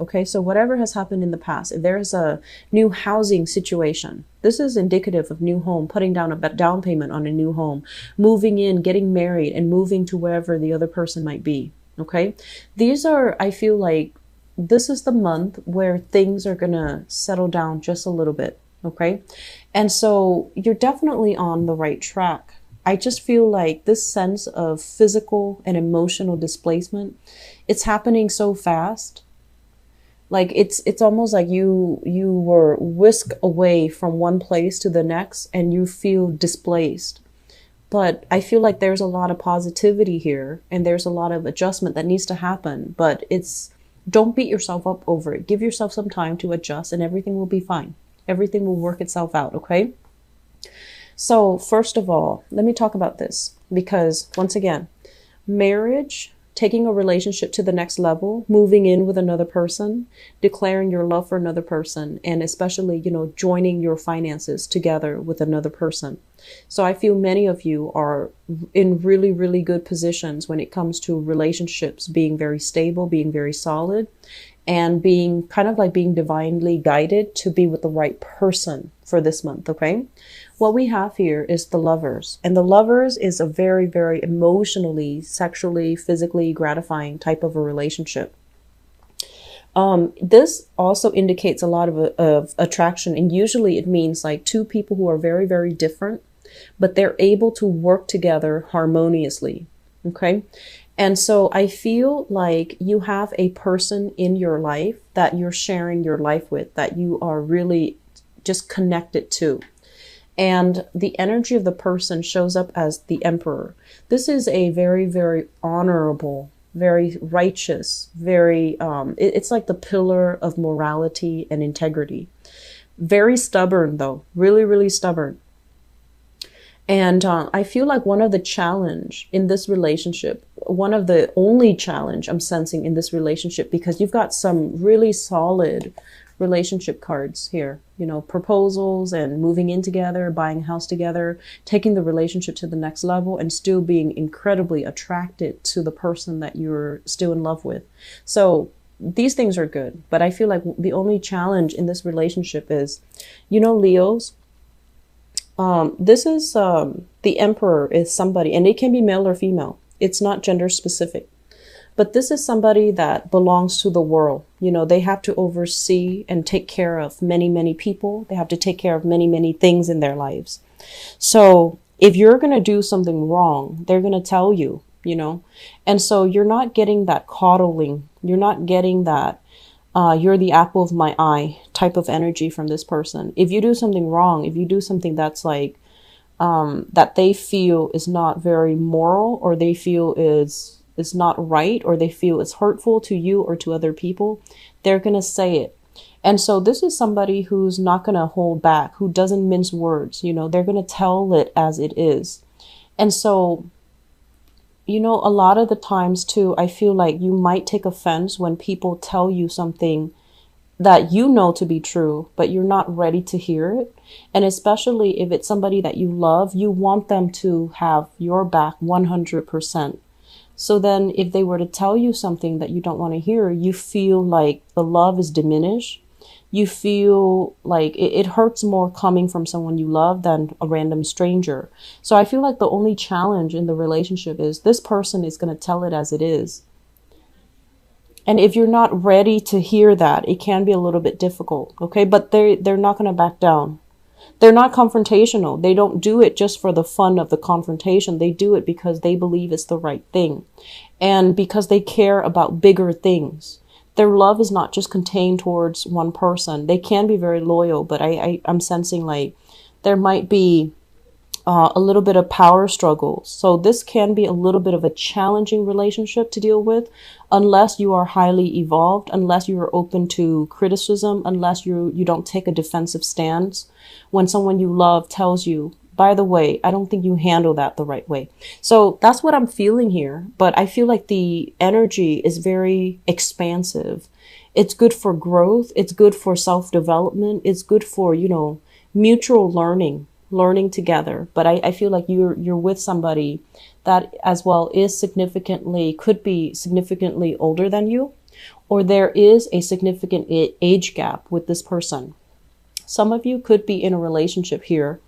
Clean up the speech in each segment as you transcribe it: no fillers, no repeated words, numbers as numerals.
Okay, so whatever has happened in the past, if there's a new housing situation, this is indicative of new home, putting down a down payment on a new home, moving in, getting married, and moving to wherever the other person might be. Okay, these are, I feel like this is the month where things are gonna settle down just a little bit. Okay, and so you're definitely on the right track. I just feel like this sense of physical and emotional displacement, it's happening so fast, like it's almost like you were whisked away from one place to the next and you feel displaced. But I feel like there's a lot of positivity here and there's a lot of adjustment that needs to happen, but it's, don't beat yourself up over it. Give yourself some time to adjust and everything will be fine. Everything will work itself out. Okay, so first of all, let me talk about this, because once again, marriage, taking a relationship to the next level, moving in with another person, declaring your love for another person, and especially, joining your finances together with another person. So I feel many of you are in really, really good positions when it comes to relationships being very stable, being very solid, and being kind of like being divinely guided to be with the right person for this month. Okay, what we have here is the Lovers, and the Lovers is a very, very emotionally, sexually, physically gratifying type of a relationship. This also indicates a lot of attraction, and usually it means like two people who are very, very different, but they're able to work together harmoniously. Okay, and so I feel like you have a person in your life that you're sharing your life with, that you are really just connected to. And the energy of the person shows up as the Emperor. This is a very, very honorable, very righteous, very, it's like the pillar of morality and integrity. Very stubborn though, really, really stubborn. And I feel like one of the challenge in this relationship, one of the only challenge I'm sensing in this relationship, because you've got some really solid relationship cards here, proposals and moving in together, buying a house together, taking the relationship to the next level, and still being incredibly attracted to the person that you're still in love with. So these things are good, but I feel like the only challenge in this relationship is, Leos, this is, the Emperor is somebody, and it can be male or female. It's not gender specific, but this is somebody that belongs to the world. They have to oversee and take care of many, many people. They have to take care of many, many things in their lives. So if you're going to do something wrong, they're going to tell you, and so you're not getting that coddling. You're not getting that, you're the apple of my eye type of energy from this person. If you do something wrong, if you do something that's like, that they feel is not very moral, or they feel is not right, or they feel is hurtful to you or to other people, they're going to say it. And so this is somebody who's not going to hold back, who doesn't mince words. They're going to tell it as it is. And so, a lot of the times too, I feel like you might take offense when people tell you something that you know to be true, but you're not ready to hear it. And especially if it's somebody that you love, you want them to have your back 100%. So then if they were to tell you something that you don't want to hear, you feel like the love is diminished. You feel like it hurts more coming from someone you love than a random stranger. So I feel like the only challenge in the relationship is this person is going to tell it as it is. And if you're not ready to hear that, it can be a little bit difficult. Okay, but they're not going to back down. They're not confrontational. They don't do it just for the fun of the confrontation. They do it because they believe it's the right thing, and because they care about bigger things. Their love is not just contained towards one person. They can be very loyal, but I'm sensing like there might be a little bit of power struggles. So this can be a little bit of a challenging relationship to deal with, unless you are highly evolved, unless you are open to criticism, unless you don't take a defensive stance when someone you love tells you, by the way, I don't think you handle that the right way. So that's what I'm feeling here. But I feel like the energy is very expansive. It's good for growth. It's good for self-development. It's good for, mutual learning together. But I feel like you're with somebody that as well could be significantly older than you. or there is a significant age gap with this person. Some of you could be in a relationship here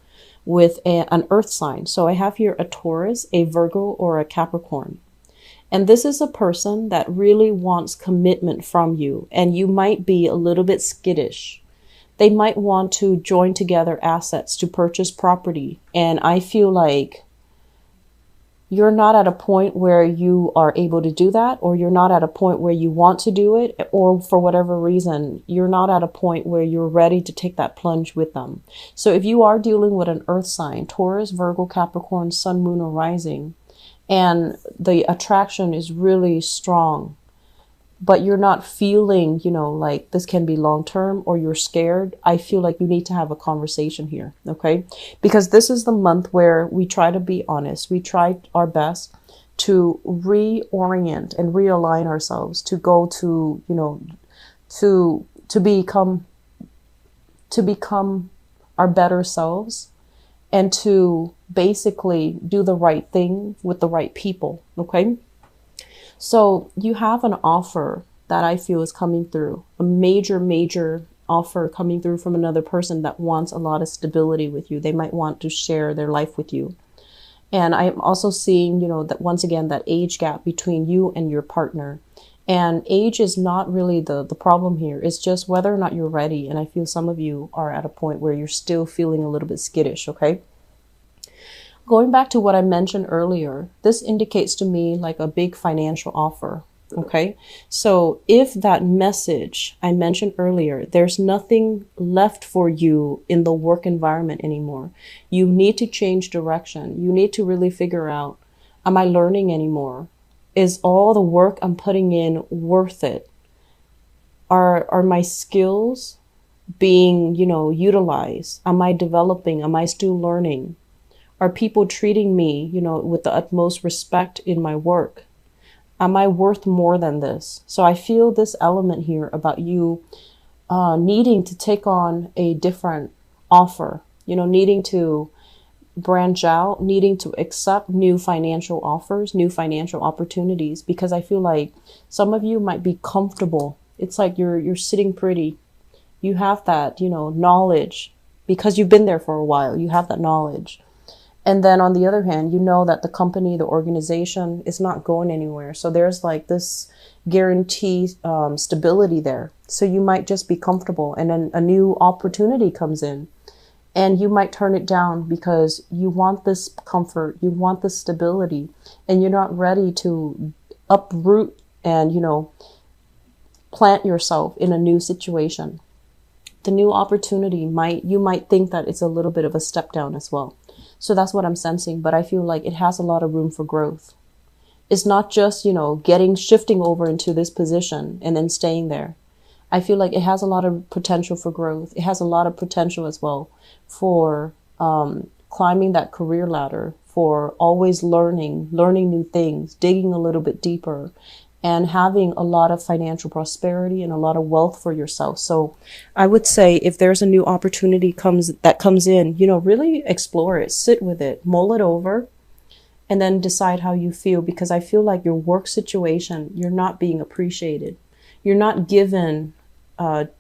with an earth sign. So I have here a Taurus, a Virgo, or a Capricorn. And this is a person that really wants commitment from you, and you might be a little bit skittish. They might want to join together assets to purchase property. And I feel like you're not at a point where you are able to do that, or you're not at a point where you want to do it, or for whatever reason, you're not at a point where you're ready to take that plunge with them. So if you are dealing with an earth sign, Taurus, Virgo, Capricorn, Sun, Moon, or Rising, and the attraction is really strong, but you're not feeling, like this can be long term, or you're scared, I feel like you need to have a conversation here, okay? Because this is the month where we try to be honest. We try our best to reorient and realign ourselves to go to, to become our better selves, and to basically do the right thing with the right people, okay? So you have an offer that I feel is coming through, a major offer coming through from another person that wants a lot of stability with you. They might want to share their life with you. And I'm also seeing, that once again, that age gap between you and your partner. And age is not really the problem here. It's just whether or not you're ready. And I feel some of you are at a point where you're still feeling a little bit skittish, okay? Going back to what I mentioned earlier, this indicates to me like a big financial offer, okay? So if that message I mentioned earlier, there's nothing left for you in the work environment anymore. You need to change direction. You need to really figure out, am I learning anymore? Is all the work I'm putting in worth it? Are my skills being, utilized? Am I developing? Am I still learning? Are people treating me, with the utmost respect in my work? Am I worth more than this? So I feel this element here about you needing to take on a different offer, needing to branch out, needing to accept new financial offers, new financial opportunities, because I feel like some of you might be comfortable. It's like you're sitting pretty. You have that, knowledge because you've been there for a while. You have that knowledge. And then on the other hand, you know that the company, the organization is not going anywhere. So there's like this guarantee stability there. So you might just be comfortable, and then a new opportunity comes in and you might turn it down because you want this comfort, you want this stability, and you're not ready to uproot and, plant yourself in a new situation. The new opportunity you might think that it's a little bit of a step down as well. So that's what I'm sensing, but I feel like it has a lot of room for growth. It's not just, shifting over into this position and then staying there. I feel like it has a lot of potential for growth. It has a lot of potential as well for climbing that career ladder, for always learning new things, digging a little bit deeper, and having a lot of financial prosperity and a lot of wealth for yourself. So I would say if there's a new opportunity that comes in, really explore it, sit with it, mull it over, and then decide how you feel, because I feel like your work situation, you're not being appreciated. You're not given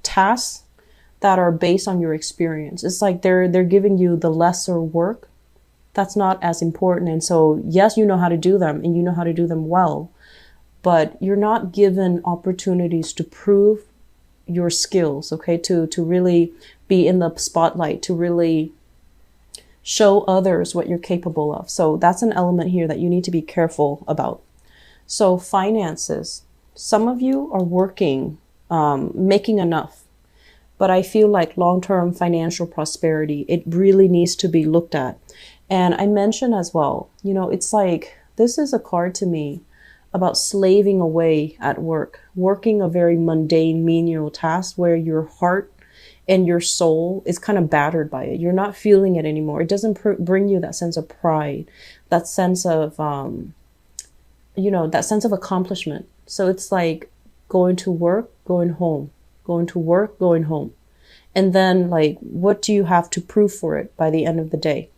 tasks that are based on your experience. It's like they're giving you the lesser work that's not as important. And so, yes, you know how to do them and you know how to do them well, but you're not given opportunities to prove your skills, okay? To really be in the spotlight, to really show others what you're capable of. So that's an element here that you need to be careful about. So finances, some of you are working, making enough, but I feel like long-term financial prosperity, it really needs to be looked at. And I mentioned as well, it's like, this is a card to me about slaving away at work, working a very mundane, menial task where your heart and your soul is kind of battered by it. You're not feeling it anymore. It doesn't bring you that sense of pride, that sense of, that sense of accomplishment. So it's like going to work, going home, going to work, going home. And then like, what do you have to prove for it by the end of the day?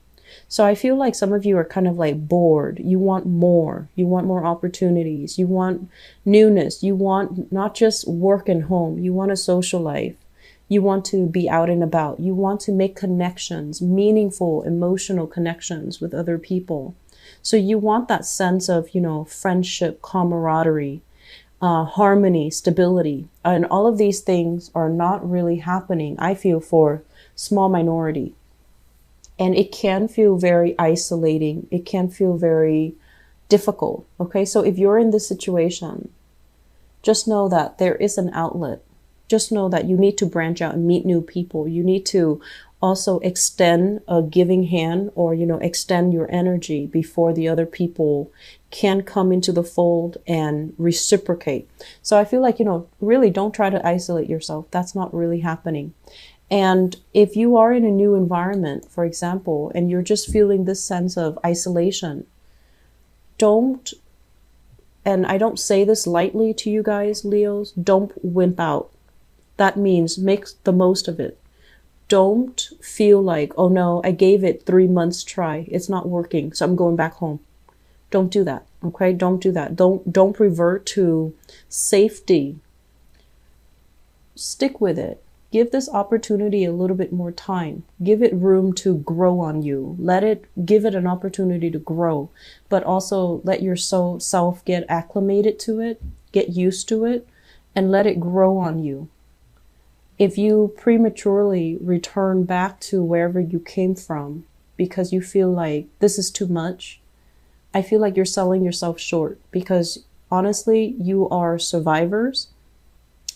So I feel like some of you are kind of like bored. You want more. You want more opportunities. You want newness. You want not just work and home. You want a social life. You want to be out and about. You want to make connections, meaningful, emotional connections with other people. So you want that sense of, friendship, camaraderie, harmony, stability. And all of these things are not really happening, I feel, for small minority. And it can feel very isolating. It can feel very difficult. Okay. So if you're in this situation, just know that there is an outlet. Just know that you need to branch out and meet new people. You need to also extend a giving hand, or, extend your energy before the other people can come into the fold and reciprocate. So I feel like, really don't try to isolate yourself. That's not really happening. And if you are in a new environment, for example, and you're just feeling this sense of isolation, don't, and I don't say this lightly to you guys, Leos, don't wimp out. That means make the most of it. Don't feel like, oh no, I gave it 3 months try. It's not working, so I'm going back home. Don't do that. Okay? Don't do that. Don't revert to safety. Stick with it. Give this opportunity a little bit more time. Give it room to grow on you. Give it an opportunity to grow, but also let your self get acclimated to it, get used to it, and let it grow on you. If you prematurely return back to wherever you came from because you feel like this is too much, I feel like you're selling yourself short, because honestly, you are survivors.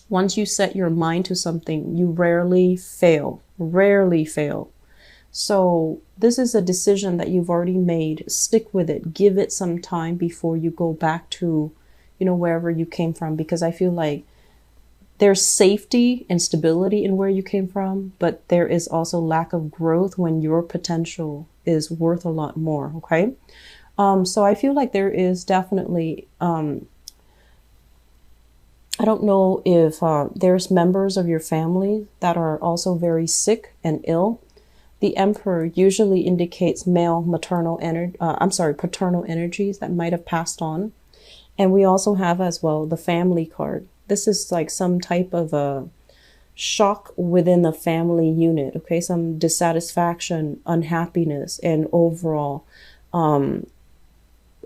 Once you set your mind to something, you rarely fail. So this is a decision that you've already made. Stick with it. Give it some time before you go back to, wherever you came from, because I feel like there's safety and stability in where you came from, but there is also lack of growth when your potential is worth a lot more. Okay. So I feel like there is definitely, I don't know if there's members of your family that are also very sick and ill. The Emperor usually indicates paternal energies that might have passed on. And we also have as well the family card. This is like some type of a shock within the family unit. Okay, some dissatisfaction, unhappiness, and overall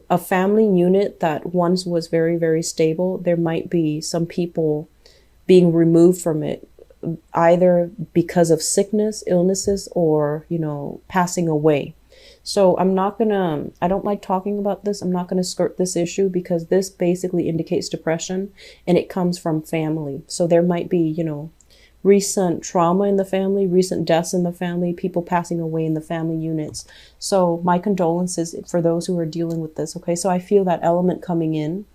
a family unit that once was very, very stable. There might be some people being removed from it, either because of sickness, illnesses, or, passing away. So I don't like talking about this. I'm not going to skirt this issue, because this basically indicates depression, and it comes from family. So there might be, recent trauma in the family, recent deaths in the family, people passing away in the family units. So my condolences for those who are dealing with this. Okay. So I feel that element coming in.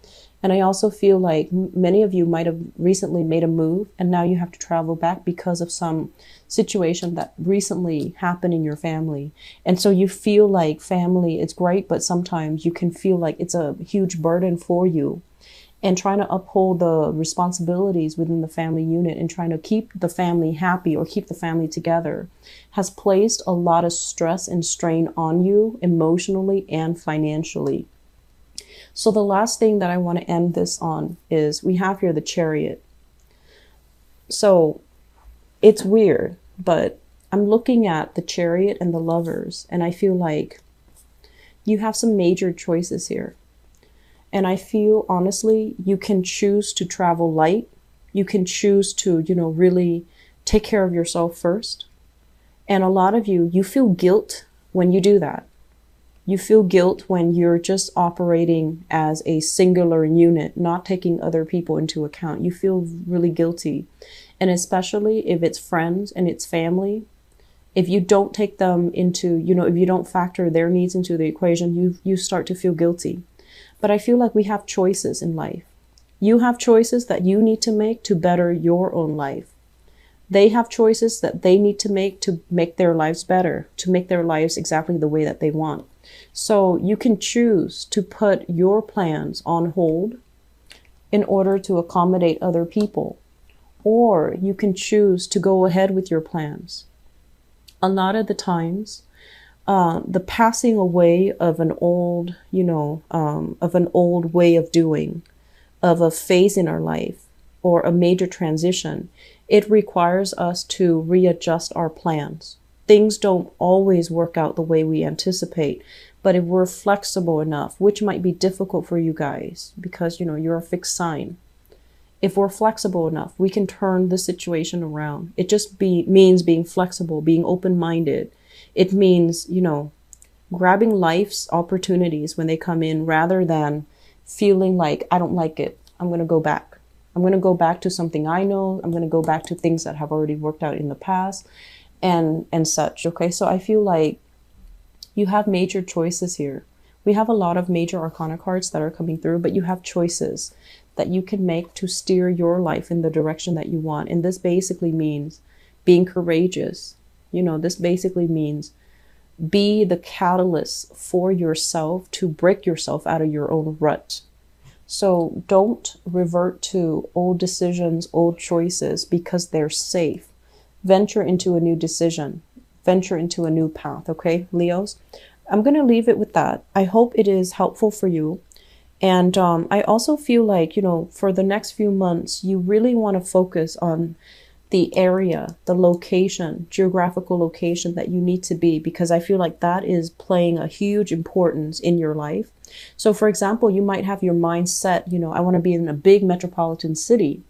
And I also feel like many of you might have recently made a move, and now you have to travel back because of some situation that recently happened in your family. And so you feel like family is great, but sometimes you can feel like it's a huge burden for you. And trying to uphold the responsibilities within the family unit and trying to keep the family happy or keep the family together has placed a lot of stress and strain on you emotionally and financially. So the last thing that I want to end this on is we have here the Chariot. So it's weird, but I'm looking at the Chariot and the Lovers, and I feel like you have some major choices here. And I feel, honestly, you can choose to travel light. You can choose to, really take care of yourself first. And a lot of you feel guilt when you do that. You feel guilt when you're just operating as a singular unit, not taking other people into account. You feel really guilty. And especially if it's friends and it's family, if you don't take them into, if you don't factor their needs into the equation, you start to feel guilty. But I feel like we have choices in life. You have choices that you need to make to better your own life. They have choices that they need to make their lives better, to make their lives exactly the way that they want. So you can choose to put your plans on hold in order to accommodate other people, or you can choose to go ahead with your plans. A lot of the times, The passing away of an old, of an old way of doing, of a phase in our life, or a major transition, it requires us to readjust our plans. Things don't always work out the way we anticipate, but if we're flexible enough, which might be difficult for you guys because, you're a fixed sign. If we're flexible enough, we can turn the situation around. It just means being flexible, being open-minded. It means, grabbing life's opportunities when they come in rather than feeling like, I don't like it, I'm going to go back. I'm going to go back to something I know. I'm going to go back to things that have already worked out in the past and such. Okay. So I feel like you have major choices here. We have a lot of major arcana cards that are coming through, but you have choices that you can make to steer your life in the direction that you want. And this basically means being courageous. This basically means be the catalyst for yourself to break yourself out of your own rut. So don't revert to old decisions, old choices because they're safe. Venture into a new decision. Venture into a new path. Okay, Leos? I'm going to leave it with that. I hope it is helpful for you. And I also feel like, for the next few months, you really want to focus on the area, the location, geographical location that you need to be, because I feel like that is playing a huge importance in your life. So for example, you might have your mind set, I want to be in a big metropolitan city,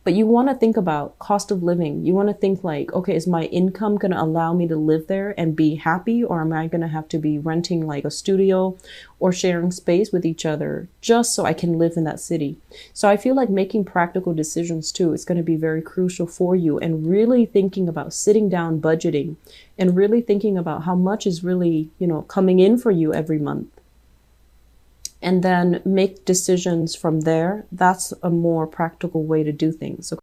but you want to think about cost of living. You want to think like, okay, is my income going to allow me to live there and be happy? Or am I going to have to be renting like a studio or sharing space with each other just so I can live in that city? So I feel like making practical decisions too is going to be very crucial for you, and really thinking about sitting down, budgeting, and really thinking about how much is really, coming in for you every month. And then make decisions from there. That's a more practical way to do things.